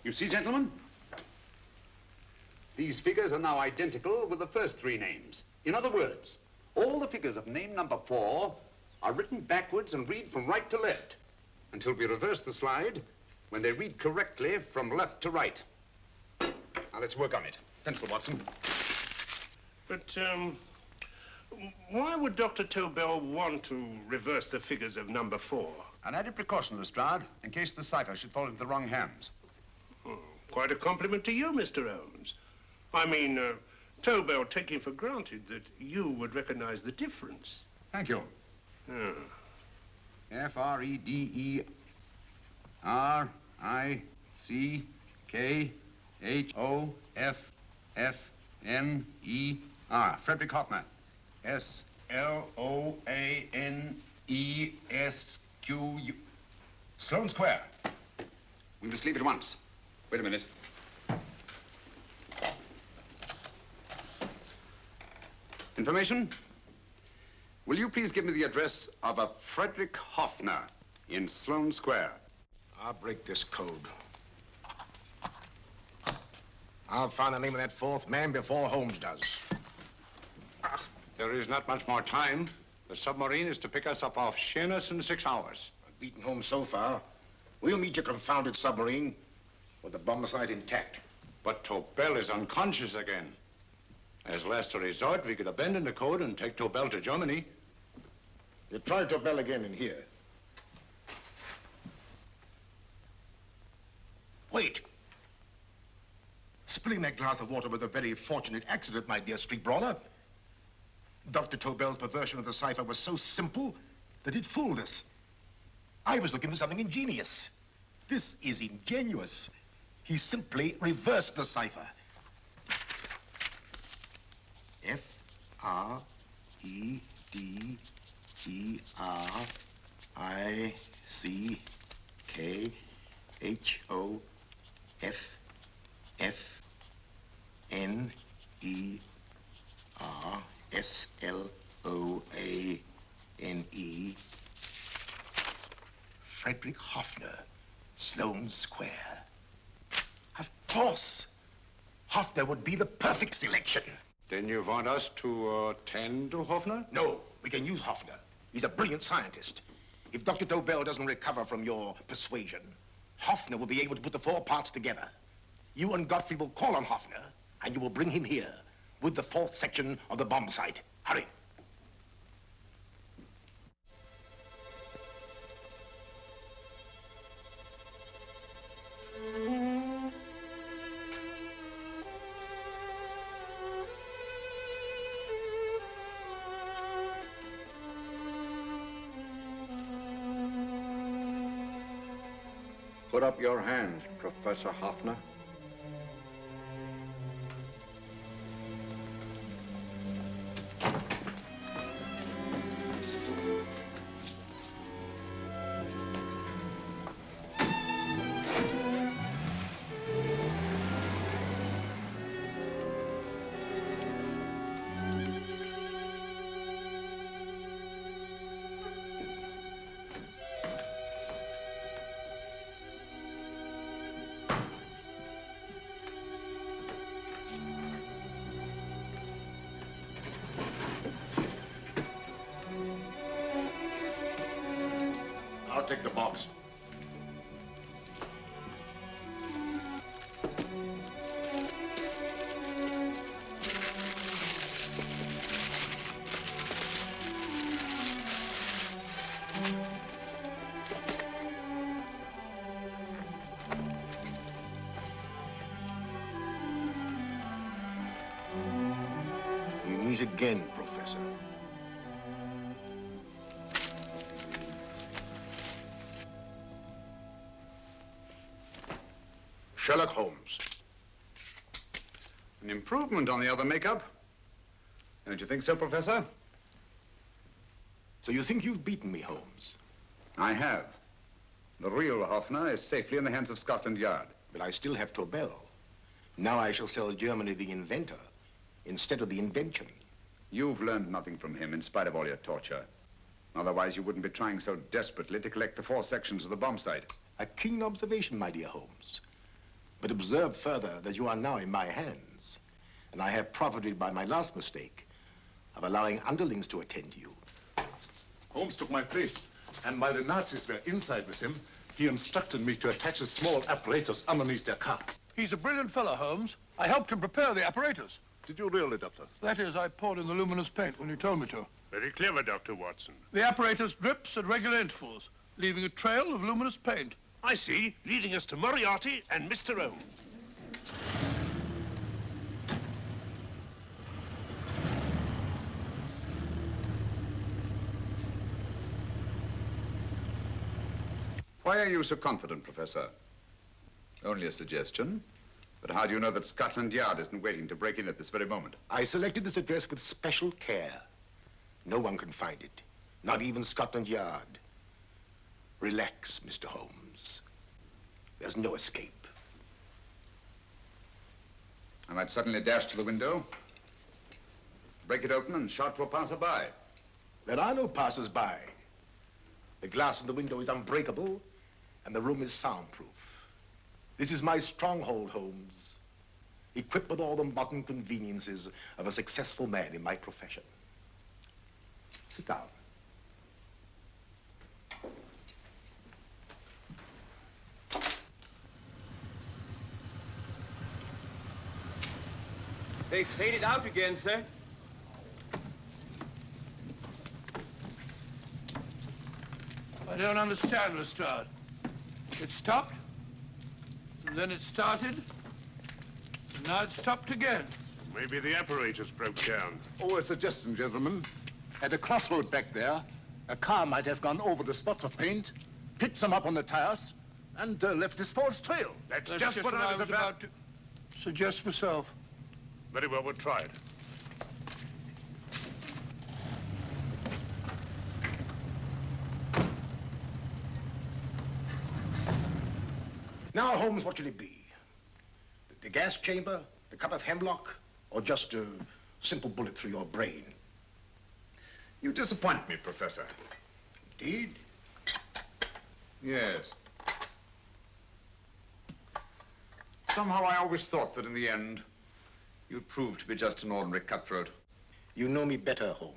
You see, gentlemen? These figures are now identical with the first 3 names. In other words, all the figures of name number 4 are written backwards and read from right to left until we reverse the slide when they read correctly from left to right. Now, let's work on it. Pencil, Watson. But, why would Dr. Tobel want to reverse the figures of number 4? An added precaution, Lestrade, in case the cipher should fall into the wrong hands. Oh, quite a compliment to you, Mr. Holmes. I mean, Tobel taking for granted that you would recognize the difference. Thank you. Ah. F-R-E-D-E-R-I-C-K-H-O-F-F-N-E-R. Frederick Hoffner. S-L-O-A-N-E-S-Q-U. Sloane Square. We must leave at once. Wait a minute. Information? Will you please give me the address of a Frederick Hoffner in Sloane Square? I'll break this code. I'll find the name of that fourth man before Holmes does. There is not much more time. The submarine is to pick us up off Sheerness in 6 hours. I've beaten Holmes so far. We'll meet your confounded submarine with the bomb site intact. But Tobel is unconscious again. As last resort, we could abandon the code and take Tobel to Germany. You try Tobel again in here. Wait. Spilling that glass of water was a very fortunate accident, my dear street brawler. Dr. Tobel's perversion of the cipher was so simple that it fooled us. I was looking for something ingenious. This is ingenuous. He simply reversed the cipher. F-R-E-D-E-R-I-C-K-H-O-F-N-E-R-S-L-O-A-N-E. Frederick Hoffner, Sloane Square. Of course. Hoffner would be the perfect selection. Then you want us to tend to Hoffner? No, we can use Hoffner. He's a brilliant scientist. If Dr. Tobel doesn't recover from your persuasion, Hoffner will be able to put the 4 parts together. You and Godfrey will call on Hoffner, and you will bring him here with the 4th section of the bomb site. Hurry. Put up your hands, Professor Hoffner. I'll take the box. We meet again, Professor. Sherlock Holmes. An improvement on the other makeup. Don't you think so, Professor? So you think you've beaten me, Holmes? I have. The real Hoffner is safely in the hands of Scotland Yard. But I still have Tobel. Now I shall sell Germany the inventor instead of the invention. You've learned nothing from him in spite of all your torture. Otherwise, you wouldn't be trying so desperately to collect the 4 sections of the bomb site. A keen observation, my dear Holmes. But observe further that you are now in my hands, and I have profited by my last mistake of allowing underlings to attend to you. Holmes took my place, and while the Nazis were inside with him, he instructed me to attach a small apparatus underneath their car. He's a brilliant fellow, Holmes. I helped him prepare the apparatus. Did you really, Doctor? That is, I poured in the luminous paint when you told me to. Very clever, Dr. Watson. The apparatus drips at regular intervals. leaving a trail of luminous paint. I see, leading us to Moriarty and Mr. Holmes. Why are you so confident, Professor? Only a suggestion. But how do you know that Scotland Yard isn't waiting to break in at this very moment? I selected this address with special care. No one can find it, not even Scotland Yard. Relax, Mr. Holmes. There's no escape. I might suddenly dash to the window, break it open, and shout to a passerby. There are no passers-by. The glass in the window is unbreakable, and the room is soundproof. This is my stronghold, Holmes, equipped with all the modern conveniences of a successful man in my profession. Sit down. They faded out again, sir. I don't understand, Lestrade. It stopped, and then it started, and now it stopped again. Maybe the apparatus broke down. Oh, a suggestion, gentlemen. At a crossroad back there, a car might have gone over the spots of paint, picked them up on the tires, and left this false trail. That's just what I was about to suggest myself. Very well, we'll try it. Now, Holmes, what should it be? The gas chamber, the cup of hemlock, or just a simple bullet through your brain? You disappoint me, Professor. Indeed? Yes. Somehow I always thought that in the end, you'd prove to be just an ordinary cutthroat. You know me better, Holmes.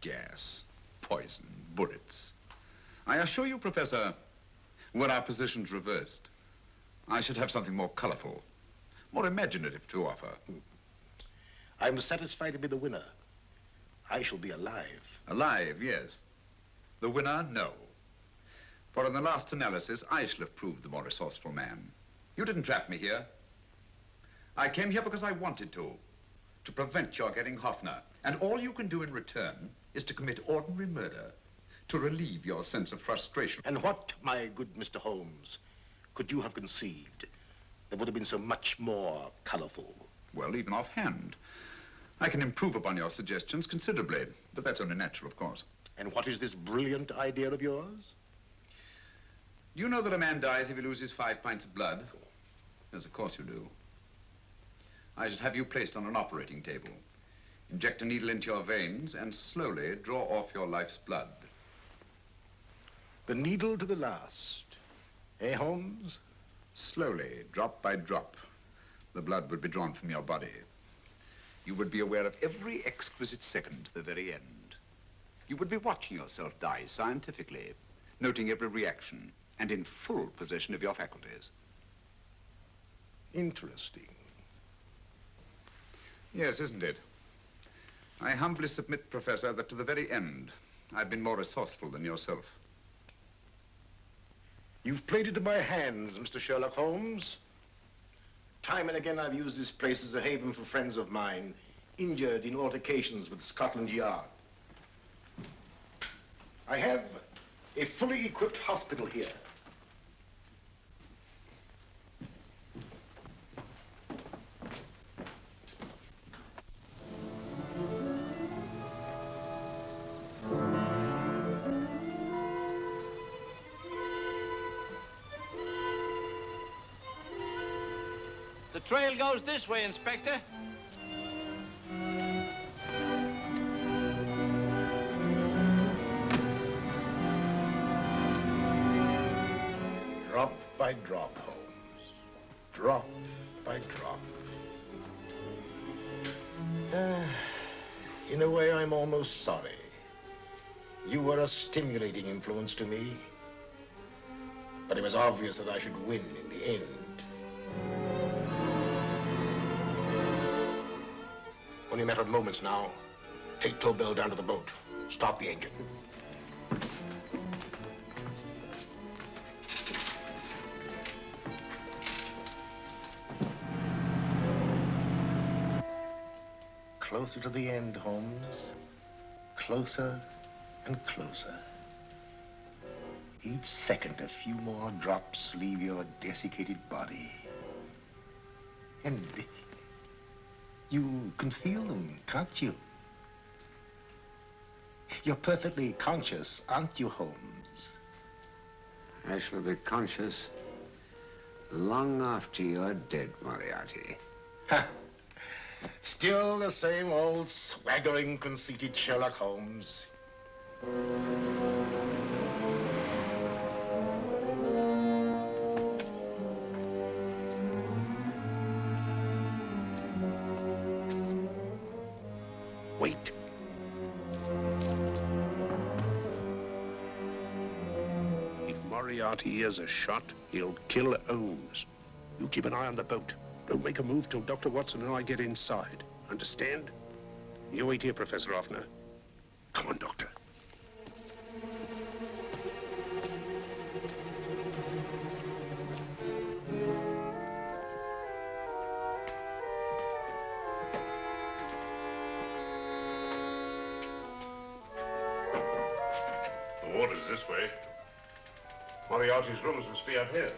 Gas, poison, bullets. I assure you, Professor, were our positions reversed, I should have something more colorful, more imaginative to offer. I'm satisfied to be the winner. I shall be alive. Alive, yes. The winner, no. For in the last analysis, I shall have proved the more resourceful man. You didn't trap me here. I came here because I wanted to prevent your getting Hoffner. And all you can do in return is to commit ordinary murder to relieve your sense of frustration. And what, my good Mr. Holmes, could you have conceived that would have been so much more colorful? Well, even offhand, I can improve upon your suggestions considerably, but that's only natural, of course. And what is this brilliant idea of yours? You know that a man dies if he loses 5 pints of blood? Yes, of course you do. I should have you placed on an operating table, inject a needle into your veins, and slowly draw off your life's blood. The needle to the last. Eh, Holmes? Slowly, drop by drop, the blood would be drawn from your body. You would be aware of every exquisite second to the very end. You would be watching yourself die scientifically, noting every reaction, and in full possession of your faculties. Interesting. Yes, isn't it? I humbly submit, Professor, that to the very end, I've been more resourceful than yourself. You've played it in my hands, Mr. Sherlock Holmes. Time and again, I've used this place as a haven for friends of mine, injured in altercations with Scotland Yard. I have a fully equipped hospital here. The trail goes this way, Inspector. Drop by drop, Holmes. Drop by drop. In a way, I'm almost sorry. You were a stimulating influence to me. But it was obvious that I should win in the end. Only a matter of moments now. Take Tobel down to the boat. Start the engine. closer to the end, Holmes. Closer and closer. Each second, a few more drops leave your desiccated body. And you can feel them, can't you? You're perfectly conscious, aren't you, Holmes? I shall be conscious long after you're dead, Moriarty. Ha! Still the same old swaggering, conceited Sherlock Holmes. Wait. If Moriarty hears a shot, he'll kill Holmes. You keep an eye on the boat. Don't make a move till Dr. Watson and I get inside. Understand? You wait here, Professor Hoffner. Come on, Doctor. The water's this way. Moriarty's rooms must be up here.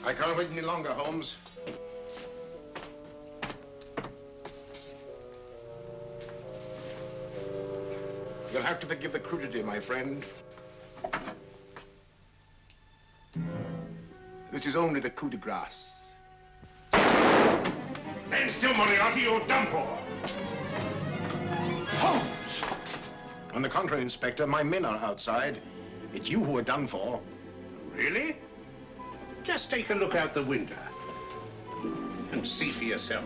I can't wait any longer, Holmes. You'll have to forgive the crudity, my friend. This is only the coup de grace. Stand still, Moriarty, you're done for. Holmes! On the contrary, Inspector, my men are outside. It's you who are done for. Really? Just take a look out the window and see for yourself.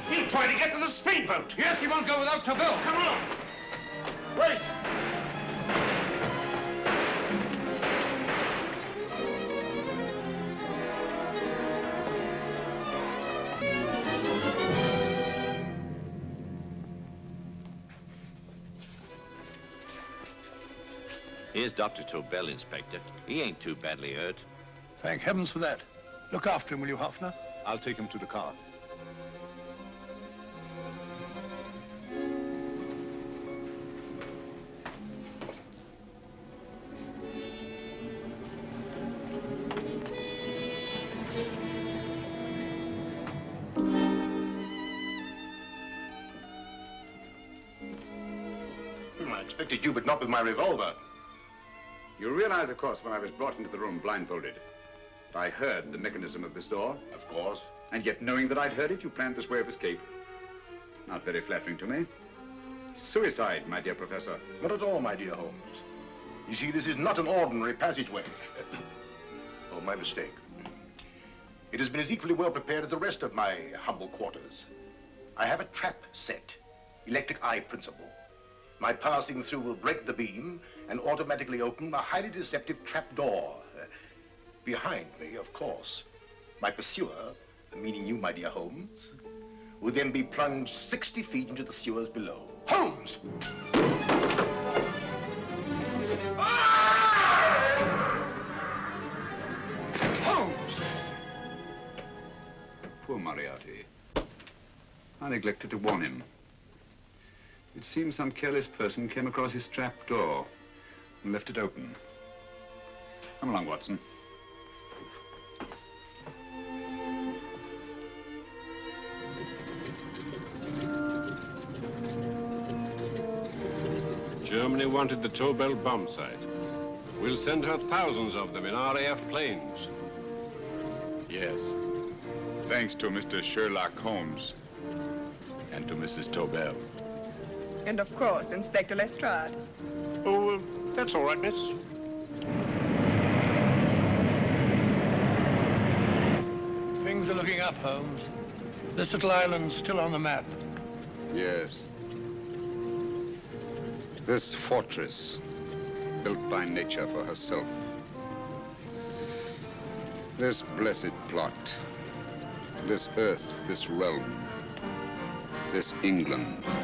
He'll try to get to the speedboat. Yes, he won't go without Tobel. Come on. Wait! Here's Dr. Tobel, Inspector. He ain't too badly hurt. Thank heavens for that. Look after him, will you, Hoffner? I'll take him to the car. I expected you, but not with my revolver. You realize, of course, when I was brought into the room blindfolded, that I heard the mechanism of this door? Of course. And yet, knowing that I'd heard it, you planned this way of escape. Not very flattering to me. Suicide, my dear Professor. Not at all, my dear Holmes. You see, this is not an ordinary passageway. Oh, my mistake. It has been as equally well prepared as the rest of my humble quarters. I have a trap set, electric eye principle. My passing through will break the beam and automatically open a highly deceptive trap door. Behind me, of course, my pursuer, meaning you, my dear Holmes, will then be plunged 60 feet into the sewers below. Holmes! Holmes! Poor Moriarty. I neglected to warn him. It seems some careless person came across his trap door and left it open. Come along, Watson. Germany wanted the Tobel bomb site. We'll send her thousands of them in RAF planes. Yes. Thanks to Mr. Sherlock Holmes and to Mrs. Tobel. And of course, Inspector Lestrade. Oh, that's all right, miss. Things are looking up, Holmes. This little island's still on the map. Yes. This fortress, built by nature for herself. This blessed plot, this earth, this realm, this England.